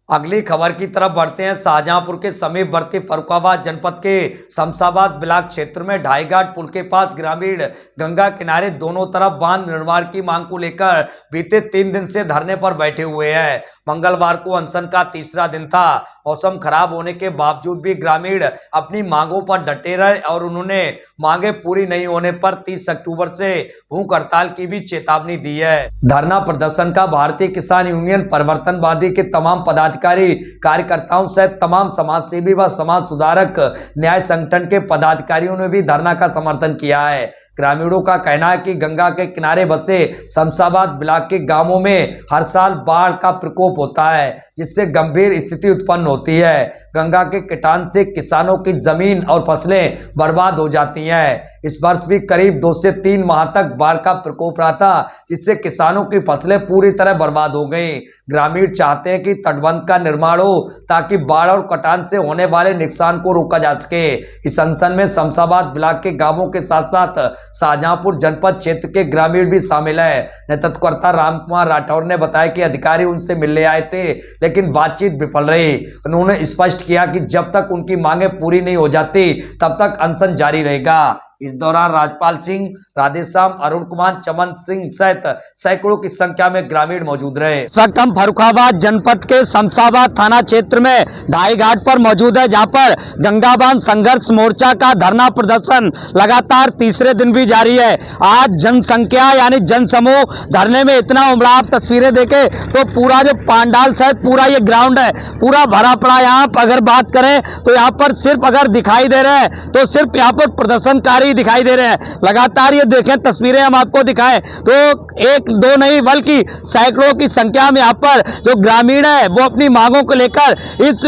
अगली खबर की तरफ बढ़ते हैं। शाहजहांपुर के समीपवर्ती फर्रुखाबाद जनपद के शमशाबाद ब्लॉक क्षेत्र में ढाईघाट पुल के पास ग्रामीण गंगा किनारे दोनों तरफ बांध निर्माण की मांग को लेकर बीते 3 दिन से धरने पर बैठे हुए हैं। मंगलवार को अनशन का तीसरा दिन था। मौसम खराब होने के बावजूद भी ग्रामीण अपनी मांगों पर डटे रहे और उन्होंने मांगे पूरी नहीं होने पर 30 अक्टूबर से भूख हड़ताल की भी चेतावनी दी है। धरना प्रदर्शन का भारतीय किसान यूनियन, परिवर्तनवादी के तमाम पदाधिकारी, कार्यकर्ताओं सहित तमाम समाजसेवी व समाज सुधारक न्याय संगठन के पदाधिकारियों ने भी धरना का समर्थन किया है। ग्रामीणों का कहना है कि गंगा के किनारे बसे शमशाबाद ब्लॉक के गांवों में हर साल बाढ़ का प्रकोप होता है, जिससे गंभीर स्थिति उत्पन्न होती है। गंगा के कटान से किसानों की जमीन और फसलें बर्बाद हो जाती हैं। इस वर्ष भी करीब 2 से 3 माह तक बाढ़ का प्रकोप रहा था, जिससे किसानों की फसलें पूरी तरह बर्बाद हो गईं। ग्रामीण चाहते हैं कि तटबंध का निर्माण हो ताकि बाढ़ और कटान से होने वाले नुकसान को रोका जा सके। इस अनशन में शमशाबाद ब्लॉक के गांवों के साथ साथ शाहजहांपुर जनपद क्षेत्र के ग्रामीण भी शामिल है। नेतृत्वकर्ता रामकुमार राठौर ने बताया कि अधिकारी उनसे मिलने आए थे, लेकिन बातचीत विफल रही। उन्होंने स्पष्ट किया कि जब तक उनकी मांगे पूरी नहीं हो जाती तब तक अनशन जारी रहेगा। इस दौरान राजपाल सिंह, राधेश्याम, अरुण कुमार, चमन सिंह सहित सैकड़ों की संख्या में ग्रामीण मौजूद रहे। इस वक्त हम फर्रुखाबाद जनपद के शमशाबाद थाना क्षेत्र में ढाईघाट पर मौजूद है, जहां पर गंगा बांध संघर्ष मोर्चा का धरना प्रदर्शन लगातार तीसरे दिन भी जारी है। आज जनसंख्या यानी जनसमूह धरने में इतना उमड़ा, आप तस्वीरें देखें तो पूरा जो पांडाल सहित पूरा ये ग्राउंड है पूरा भरा पड़ा। यहाँ अगर बात करें तो यहाँ पर सिर्फ अगर दिखाई दे रहे हैं तो सिर्फ यहाँ पर प्रदर्शनकारी दिखाई दे रहे हैं। लगातार ये देखें तस्वीरें हम आपको दिखाएं तो 1-2 नहीं बल्कि सैकड़ों की संख्या में यहाँ पर जो ग्रामीण है वो अपनी मांगों को लेकर इस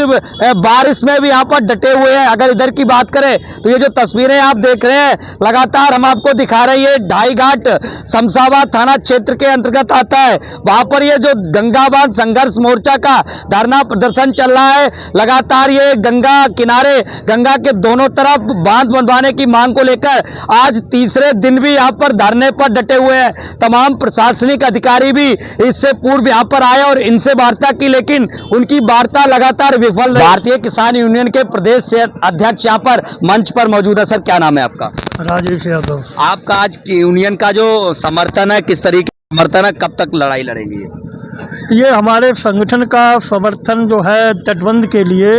बारिश में भी यहाँ पर डटे हुए हैं। अगर इधर की बात करें तो ये जो तस्वीरें आप देख रहे हैं लगातार हम आपको दिखा रहे हैं, ढाईघाट शमशाबाद थाना क्षेत्र के अंतर्गत आता है। वहां पर ये जो गंगा बांध संघर्ष मोर्चा का धरना प्रदर्शन चल रहा है। लगातार ये गंगा किनारे गंगा के दोनों तरफ बांध बनवाने की मांग को लेकर आज तीसरे दिन भी यहाँ पर धरने पर डटे हुए हैं। तमाम प्रशासनिक अधिकारी भी इससे पूर्व यहाँ पर आए और इनसे वार्ता की, लेकिन उनकी वार्ता लगातार विफल रही। भारतीय किसान यूनियन के प्रदेश से अध्यक्ष यहाँ पर मंच पर मौजूद है। सर, क्या नाम है आपका? राजेश यादव। आपका आज यूनियन का जो समर्थन है, किस तरीके का समर्थन है, कब तक लड़ाई लड़ेंगे? ये हमारे संगठन का समर्थन जो है तटबंध के लिए,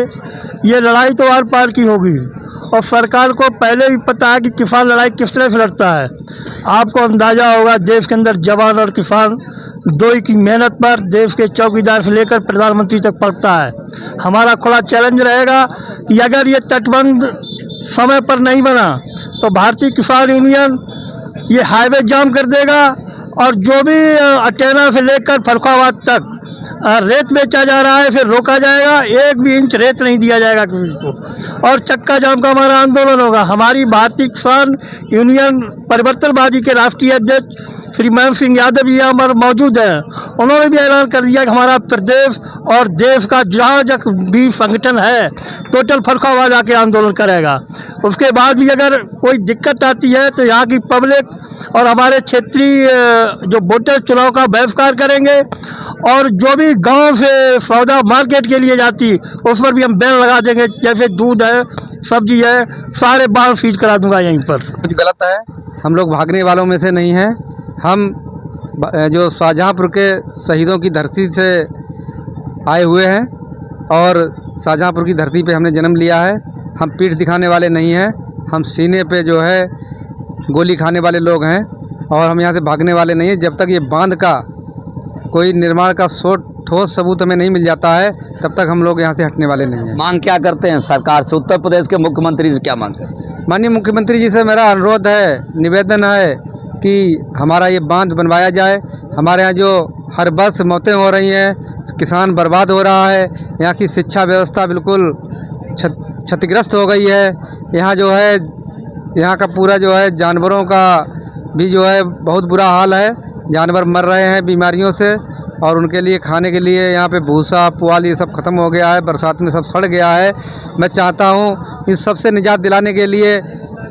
ये लड़ाई तो आर पार की होगी और सरकार को पहले भी पता है कि किसान लड़ाई किस तरह से लड़ता है। आपको अंदाज़ा होगा देश के अंदर जवान और किसान दो ही की मेहनत पर देश के चौकीदार से लेकर प्रधानमंत्री तक पड़ता है। हमारा खुला चैलेंज रहेगा कि अगर ये तटबंध समय पर नहीं बना तो भारतीय किसान यूनियन ये हाईवे जाम कर देगा और जो भी अटेना से लेकर फर्रुखाबाद तक रेत बेचा जा रहा है फिर रोका जाएगा। 1 भी इंच रेत नहीं दिया जाएगा किसी को और चक्का जाम का हमारा आंदोलन होगा। हमारी भारतीय किसान यूनियन परिवर्तनवादी के राष्ट्रीय अध्यक्ष श्री महेंद्र सिंह यादव जी हमारे मौजूद हैं। उन्होंने भी ऐलान कर दिया कि हमारा प्रदेश और देश का जहाँ तक भी संगठन है टोटल फर्रुखाबाद आके आंदोलन करेगा। उसके बाद भी अगर कोई दिक्कत आती है तो यहाँ की पब्लिक और हमारे क्षेत्रीय जो वोटर चुनाव का बहिष्कार करेंगे और जो भी गांव से सौदा मार्केट के लिए जाती उस पर भी हम बैन लगा देंगे। जैसे दूध है, सब्जी है, सारे बाहर सीज करा दूंगा यहीं पर। कुछ गलत है, हम लोग भागने वालों में से नहीं हैं। हम जो शाहजहांपुर के शहीदों की धरती से आए हुए हैं और शाहजहांपुर की धरती पे हमने जन्म लिया है। हम पीठ दिखाने वाले नहीं हैं, हम सीने पे जो है गोली खाने वाले लोग हैं और हम यहाँ से भागने वाले नहीं हैं। जब तक ये बांध का कोई निर्माण का ठोस सबूत हमें नहीं मिल जाता है तब तक हम लोग यहाँ से हटने वाले नहीं हैं। मांग क्या करते हैं सरकार से? उत्तर प्रदेश के मुख्यमंत्री से क्या मांगते हैं? माननीय मुख्यमंत्री जी से मेरा अनुरोध है, निवेदन है कि हमारा ये बांध बनवाया जाए। हमारे यहाँ जो हर वर्ष मौतें हो रही हैं, किसान बर्बाद हो रहा है, यहाँ की शिक्षा व्यवस्था बिल्कुल क्षतिग्रस्त हो गई है। यहाँ जो है यहाँ का पूरा जो है जानवरों का भी जो है बहुत बुरा हाल है। जानवर मर रहे हैं बीमारियों से और उनके लिए खाने के लिए यहाँ पे भूसा पुआल ये सब ख़त्म हो गया है। बरसात में सब सड़ गया है। मैं चाहता हूँ इस सब से निजात दिलाने के लिए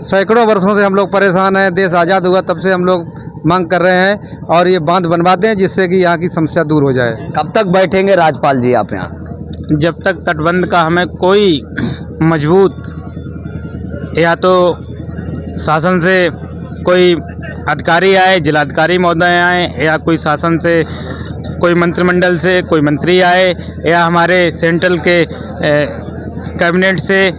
सैकड़ों वर्षों से हम लोग परेशान हैं। देश आज़ाद हुआ तब से हम लोग मांग कर रहे हैं और ये बांध बनवा दें जिससे कि यहाँ की समस्या दूर हो जाए। कब तक बैठेंगे राजपाल जी आप यहाँ? जब तक तटबंध का हमें कोई मजबूत या तो शासन से कोई अधिकारी आए, जिलाधिकारी महोदय आए, या कोई शासन से कोई मंत्रिमंडल से कोई मंत्री आए, या हमारे सेंट्रल के कैबिनेट से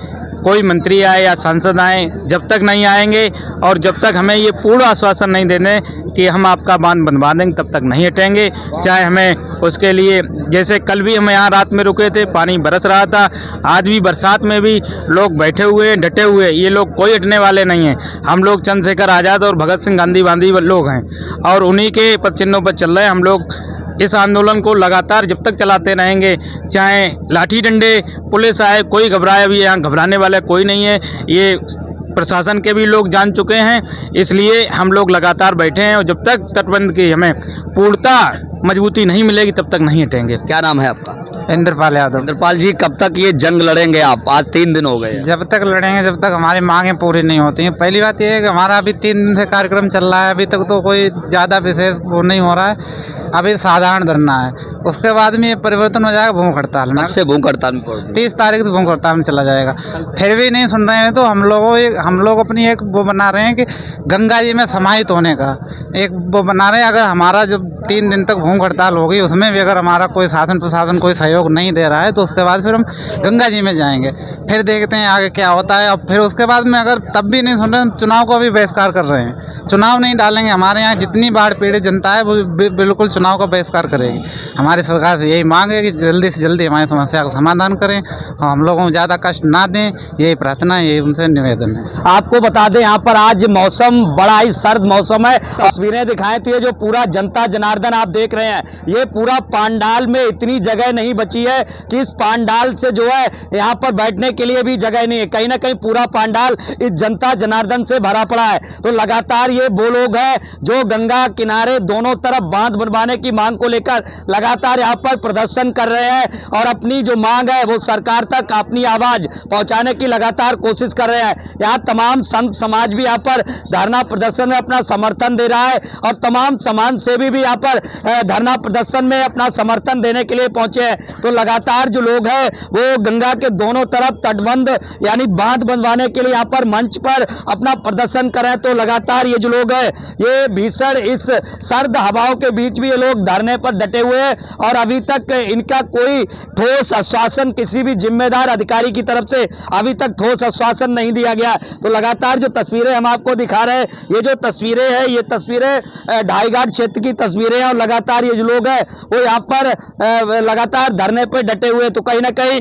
कोई मंत्री आए या सांसद आए, जब तक नहीं आएंगे और जब तक हमें ये पूर्ण आश्वासन नहीं देने कि हम आपका बांध बनवा देंगे, तब तक नहीं हटेंगे। चाहे हमें उसके लिए, जैसे कल भी हम यहाँ रात में रुके थे, पानी बरस रहा था, आज भी बरसात में भी लोग बैठे हुए हैं, डटे हुए, ये लोग कोई हटने वाले नहीं हैं। हम लोग चंद्रशेखर आज़ाद और भगत सिंह गांधी लोग हैं और उन्हीं के पद चिन्हों पर चल रहे हैं। हम लोग इस आंदोलन को लगातार जब तक चलाते रहेंगे, चाहे लाठी डंडे पुलिस आए, कोई घबराए, अभी यहाँ घबराने वाला कोई नहीं है। ये प्रशासन के भी लोग जान चुके हैं, इसलिए हम लोग लगातार बैठे हैं और जब तक तटबंध की हमें पूर्णतः मजबूती नहीं मिलेगी तब तक नहीं हटेंगे। क्या नाम है आपका? इंद्रपाल यादव। इंद्रपाल जी, कब तक ये जंग लड़ेंगे आप? आज 3 दिन हो गए हैं। जब तक लड़ेंगे जब तक हमारी मांगें पूरी नहीं होती हैं। पहली बात यह है कि हमारा अभी 3 दिन से कार्यक्रम चल रहा है, अभी तक तो कोई ज़्यादा विशेष वो नहीं हो रहा है, अभी साधारण धरना है। उसके बाद में ये परिवर्तन हो जाएगा भूख हड़ताल में। कब से भूख हड़ताल में? 30 तारीख से भूख हड़ताल में चला जाएगा। फिर भी नहीं सुन रहे हैं तो हम लोग अपनी एक वो बना रहे हैं कि गंगा जी में समाहित होने का एक वो बना रहे हैं। अगर हमारा जब 3 दिन तक भूख हड़ताल होगी, उसमें भी अगर हमारा कोई शासन प्रशासन कोई सहयोग नहीं दे रहा है तो उसके बाद फिर हम गंगा जी में जाएंगे, फिर देखते हैं आगे क्या होता है। और फिर उसके बाद में अगर तब भी नहीं सुन रहे, चुनाव को भी बहिष्कार कर रहे हैं, चुनाव नहीं डालेंगे। हमारे यहाँ जितनी बाढ़ पीड़ित जनता है वो बिल्कुल चुनाव का बहिष्कार करेगी। हमारी सरकार से यही मांग है कि जल्दी से जल्दी हमारी समस्या का समाधान करें और हम लोगों को ज़्यादा कष्ट ना दें, यही प्रार्थना है, यही उनसे निवेदन है। आपको बता दें, यहाँ पर आज मौसम बड़ा ही सर्द मौसम है। तस्वीरें दिखाएं तो ये जो पूरा जनता जनार्दन आप देख रहे हैं, ये पूरा पांडाल में इतनी जगह नहीं बची है कि इस पांडाल से जो है यहाँ पर बैठने के लिए भी जगह नहीं है। कहीं ना कहीं पूरा पांडाल इस जनता जनार्दन से भरा पड़ा है। तो लगातार ये वो लोग हैं जो गंगा किनारे दोनों तरफ बांध बनवाने की मांग को लेकर लगातार यहाँ पर प्रदर्शन कर रहे हैं और अपनी जो मांग है वो सरकार तक अपनी आवाज पहुंचाने की लगातार कोशिश कर रहे हैं। यहाँ तमाम संत समाज भी यहाँ पर धरना प्रदर्शन में अपना समर्थन दे रहा है और तमाम समाज सेवी भी यहाँ पर धरना प्रदर्शन में अपना समर्थन देने के लिए पहुंचे हैं। तो लगातार जो लोग हैं वो गंगा के दोनों तरफ तटबंध यानी बांध बनवाने के लिए यहाँ पर मंच पर अपना प्रदर्शन कर रहे हैं। तो लगातार ये जो लोग हैं ये भीषण इस सर्द हवाओं के बीच भी ये लोग धरने पर डटे हुए हैं और अभी तक इनका कोई ठोस आश्वासन किसी भी जिम्मेदार अधिकारी की तरफ से अभी तक ठोस आश्वासन नहीं दिया गया। तो लगातार जो तस्वीरें हम आपको दिखा रहे हैं, ये जो तस्वीरें हैं ये तस्वीरें ढाईघाट क्षेत्र की तस्वीरें हैं और लगातार ये जो लोग हैं वो यहाँ पर लगातार धरने पर डटे हुए। तो कहीं ना कहीं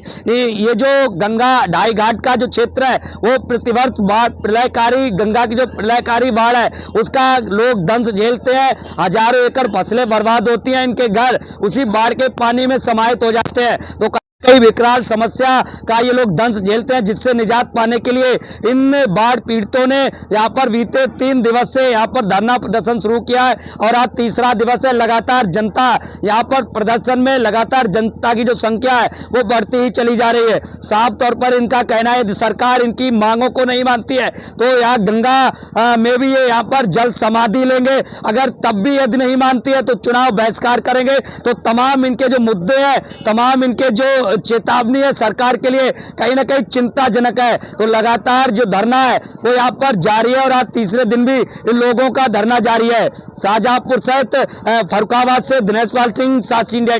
ये जो गंगा ढाईघाट का जो क्षेत्र है वो प्रतिवर्ष प्रलयकारी गंगा की जो प्रलयकारी बाढ़ है उसका लोग दंश झेलते हैं। हजारों एकड़ फसलें बर्बाद होती हैं, इनके घर उसी बाढ़ के पानी में समाहित हो जाते हैं। तो कई विकराल समस्या का ये लोग दंश झेलते हैं, जिससे निजात पाने के लिए इन बाढ़ पीड़ितों ने यहाँ पर बीते 3 दिवस से यहाँ पर धरना प्रदर्शन शुरू किया है और आज तीसरा दिवस है। लगातार जनता यहाँ पर प्रदर्शन में लगातार जनता की जो संख्या है वो बढ़ती ही चली जा रही है। साफ तौर पर इनका कहना है यदि सरकार इनकी मांगों को नहीं मानती है तो यहाँ गंगा में भी ये यहाँ पर जल समाधि लेंगे। अगर तब भी यदि नहीं मानती है तो चुनाव बहिष्कार करेंगे। तो तमाम इनके जो मुद्दे हैं, तमाम इनके जो चेतावनी है सरकार के लिए कहीं ना कहीं चिंताजनक है। तो लगातार जो धरना है वो यहाँ पर जारी है और आज तीसरे दिन भी इन लोगों का धरना जारी है। शाहजहांपुर सहित फर्रुखाबाद से दिनेश पाल सिंह, साक्षी इंडिया।